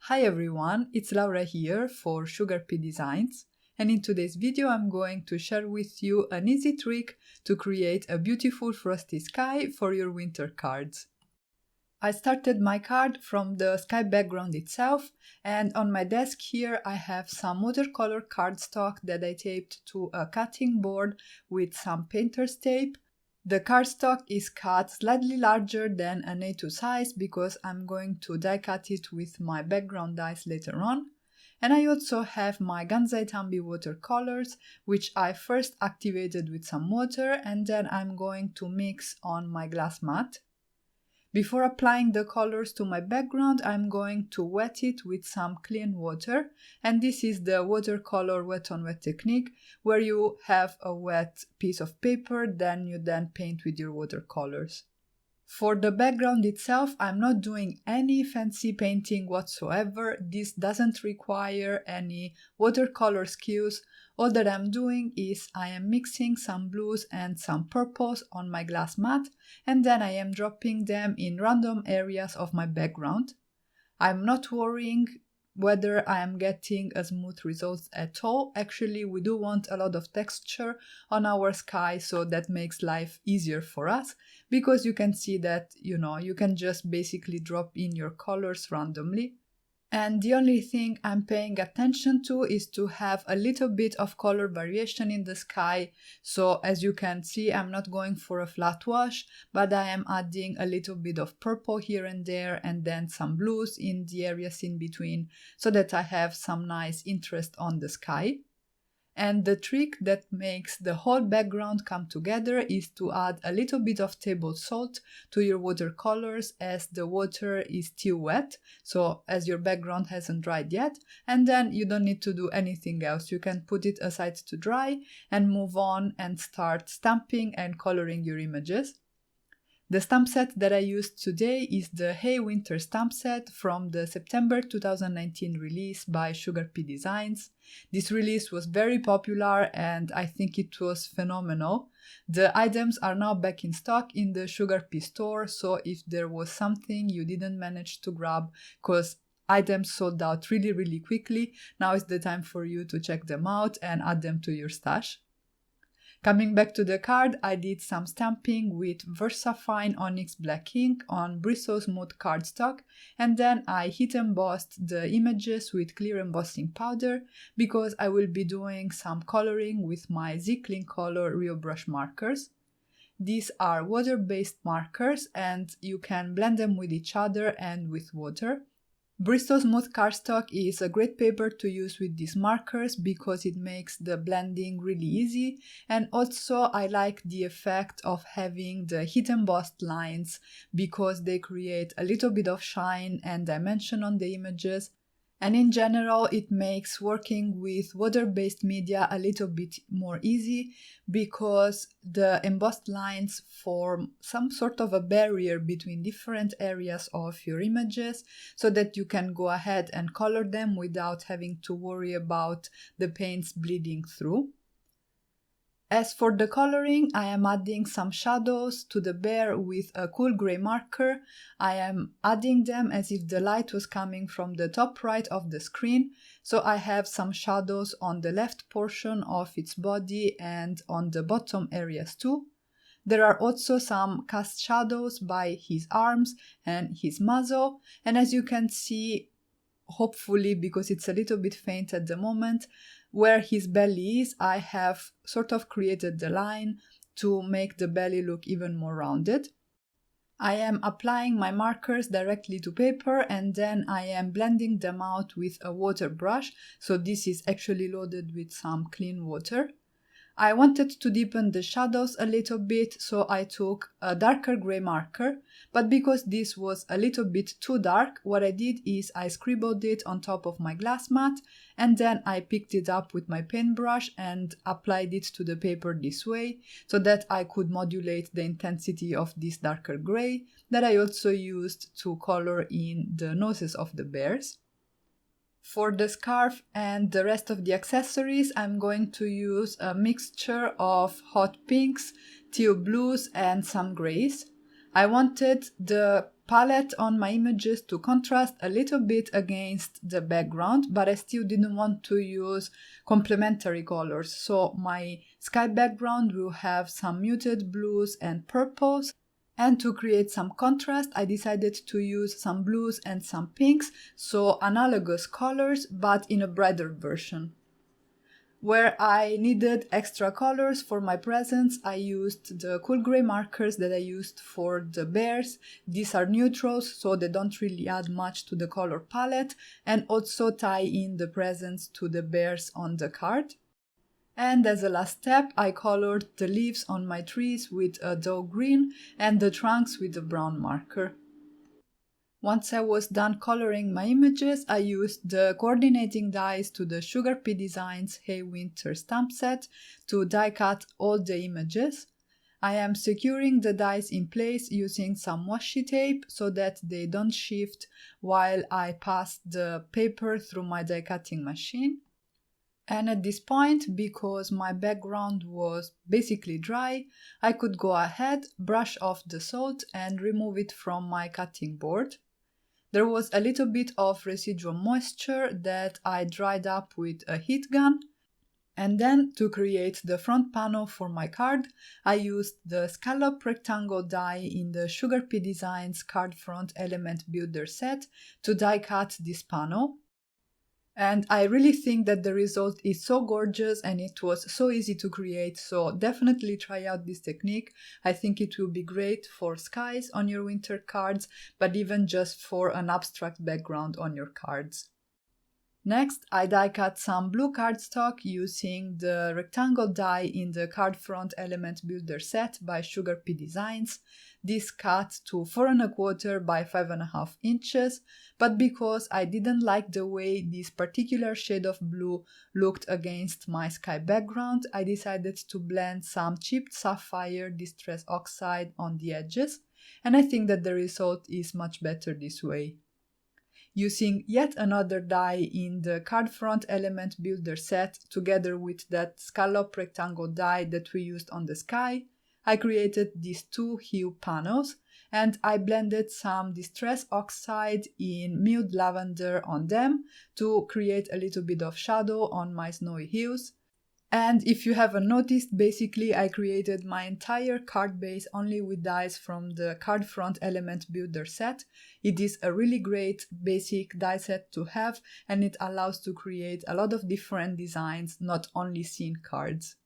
Hi everyone, it's Laura here for SugarPea Designs, and in today's video I'm going to share with you an easy trick to create a beautiful frosty sky for your winter cards. I started my card from the sky background itself, and on my desk here I have some watercolor cardstock that I taped to a cutting board with some painter's tape. The cardstock is cut slightly larger than an A2 size because I'm going to die cut it with my background dies later on. And I also have my Gansai Tambi watercolors, which I first activated with some water and then I'm going to mix on my glass mat. Before applying the colors to my background, I'm going to wet it with some clean water, and this is the watercolor wet on wet technique, where you have a wet piece of paper, then you paint with your watercolors. For the background itself, I'm not doing any fancy painting whatsoever. This doesn't require any watercolor skills. All that I'm doing is I am mixing some blues and some purples on my glass mat, and then I am dropping them in random areas of my background. I'm not worrying whether I am getting a smooth result at all. Actually, we do want a lot of texture on our sky, so that makes life easier for us, because you can see that, you can just basically drop in your colors randomly. And the only thing I'm paying attention to is to have a little bit of color variation in the sky. So as you can see, I'm not going for a flat wash, but I am adding a little bit of purple here and there and then some blues in the areas in between so that I have some nice interest on the sky. And the trick that makes the whole background come together is to add a little bit of table salt to your watercolors as the water is still wet, so as your background hasn't dried yet, and then you don't need to do anything else. You can put it aside to dry and move on and start stamping and coloring your images. The stamp set that I used today is the Hey Winter stamp set from the September 2019 release by SugarPea Designs. This release was very popular and I think it was phenomenal. The items are now back in stock in the SugarPea store, so if there was something you didn't manage to grab, because items sold out really quickly, now is the time for you to check them out and add them to your stash. Coming back to the card, I did some stamping with VersaFine Onyx Black ink on Bristol Smooth cardstock, and then I heat embossed the images with clear embossing powder because I will be doing some coloring with my Z Clean Color Real Brush markers. These are water-based markers and you can blend them with each other and with water. Bristol Smooth cardstock is a great paper to use with these markers because it makes the blending really easy, and also I like the effect of having the heat embossed lines because they create a little bit of shine and dimension on the images. And in general, it makes working with water-based media a little bit more easy because the embossed lines form some sort of a barrier between different areas of your images so that you can go ahead and color them without having to worry about the paints bleeding through. As for the coloring, I am adding some shadows to the bear with a cool gray marker. I am adding them as if the light was coming from the top right of the screen, so I have some shadows on the left portion of its body and on the bottom areas too. There are also some cast shadows by his arms and his muzzle, and as you can see, hopefully because it's a little bit faint at the moment, where his belly is, I have sort of created the line to make the belly look even more rounded. I am applying my markers directly to paper and then I am blending them out with a water brush, so this is actually loaded with some clean water. I wanted to deepen the shadows a little bit, so I took a darker gray marker, but because this was a little bit too dark, what I did is I scribbled it on top of my glass mat and then I picked it up with my paintbrush and applied it to the paper this way so that I could modulate the intensity of this darker gray that I also used to color in the noses of the bears. For the scarf and the rest of the accessories, I'm going to use a mixture of hot pinks, teal blues and some grays. I wanted the palette on my images to contrast a little bit against the background, but I still didn't want to use complementary colors. So my sky background will have some muted blues and purples. And to create some contrast, I decided to use some blues and some pinks, so analogous colors, but in a brighter version. Where I needed extra colors for my presents, I used the cool gray markers that I used for the bears. These are neutrals, so they don't really add much to the color palette, and also tie in the presents to the bears on the card. And as a last step, I colored the leaves on my trees with a dull green and the trunks with a brown marker. Once I was done coloring my images, I used the coordinating dies to the SugarPea Designs Hey Winter stamp set to die cut all the images. I am securing the dies in place using some washi tape so that they don't shift while I pass the paper through my die cutting machine. And at this point, because my background was basically dry, I could go ahead, brush off the salt and remove it from my cutting board. There was a little bit of residual moisture that I dried up with a heat gun. And then, to create the front panel for my card, I used the scallop rectangle die in the SugarPea Designs Card Front Element Builder set to die cut this panel. And I really think that the result is so gorgeous and it was so easy to create, so definitely try out this technique. I think it will be great for skies on your winter cards, but even just for an abstract background on your cards. Next, I die cut some blue cardstock using the rectangle die in the Card Front Element Builder set by SugarPea Designs. This cut to 4 1/4 by 5.5 inches, but because I didn't like the way this particular shade of blue looked against my sky background, I decided to blend some chipped sapphire distress oxide on the edges, and I think that the result is much better this way. Using yet another die in the Card Front Element Builder set, together with that scallop rectangle die that we used on the sky, I created these two hue panels, and I blended some distress oxide in Nude Lavender on them to create a little bit of shadow on my snowy hues. And if you haven't noticed, basically I created my entire card base only with dies from the Card Front Element Builder set. It is a really great basic die set to have, and it allows to create a lot of different designs, not only scene cards.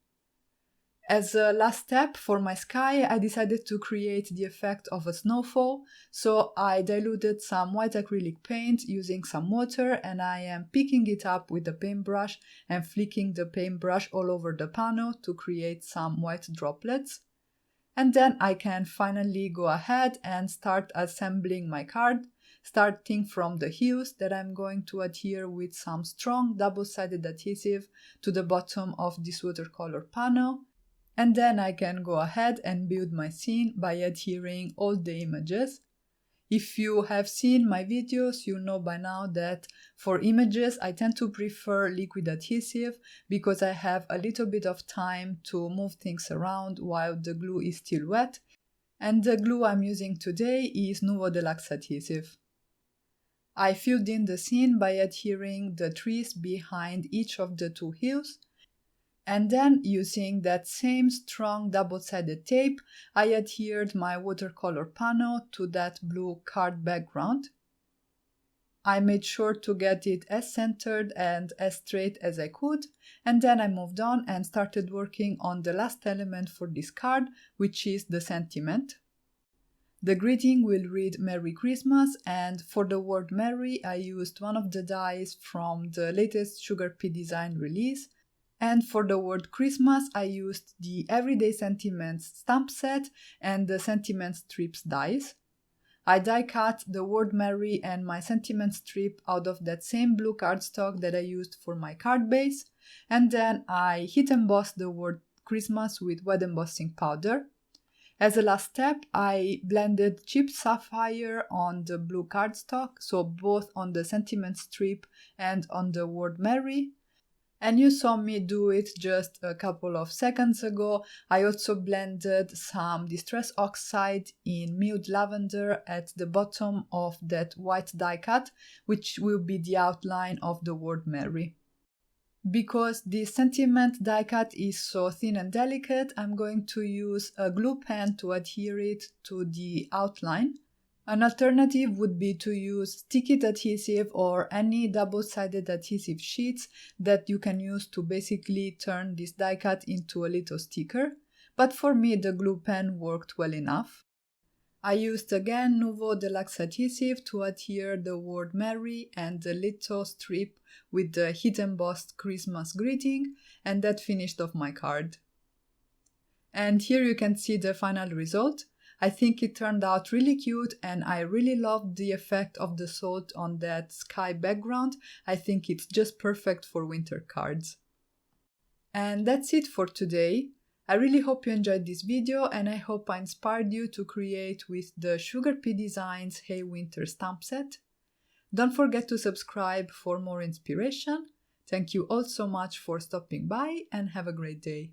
As a last step for my sky, I decided to create the effect of a snowfall, so I diluted some white acrylic paint using some water, and I am picking it up with a paintbrush and flicking the paintbrush all over the panel to create some white droplets. And then I can finally go ahead and start assembling my card, starting from the hues that I'm going to adhere with some strong double-sided adhesive to the bottom of this watercolor panel. And then I can go ahead and build my scene by adhering all the images. If you have seen my videos, you know by now that for images I tend to prefer liquid adhesive because I have a little bit of time to move things around while the glue is still wet. And the glue I'm using today is Nuvo Deluxe adhesive. I filled in the scene by adhering the trees behind each of the two hues. And then, using that same strong double-sided tape, I adhered my watercolor panel to that blue card background. I made sure to get it as centered and as straight as I could, and then I moved on and started working on the last element for this card, which is the sentiment. The greeting will read Merry Christmas, and for the word Merry I used one of the dies from the latest SugarPea design release. And for the word Christmas, I used the Everyday Sentiments stamp set and the Sentiment Strips dies. I die cut the word Merry and my sentiment strip out of that same blue cardstock that I used for my card base, and then I heat embossed the word Christmas with wet embossing powder. As a last step, I blended chipped sapphire on the blue cardstock, so both on the sentiment strip and on the word Merry. And you saw me do it just a couple of seconds ago. I also blended some Distress Oxide in Nude Lavender at the bottom of that white die cut, which will be the outline of the word Mary. Because the sentiment die cut is so thin and delicate, I'm going to use a glue pen to adhere it to the outline. An alternative would be to use stick-it adhesive or any double-sided adhesive sheets that you can use to basically turn this die cut into a little sticker, but for me the glue pen worked well enough. I used again Nouveau Deluxe adhesive to adhere the word Merry and the little strip with the hidden embossed Christmas greeting, and that finished off my card. And here you can see the final result. I think it turned out really cute and I really loved the effect of the salt on that sky background. I think it's just perfect for winter cards. And that's it for today. I really hope you enjoyed this video and I hope I inspired you to create with the SugarPea Designs Hey Winter stamp set. Don't forget to subscribe for more inspiration. Thank you all so much for stopping by and have a great day.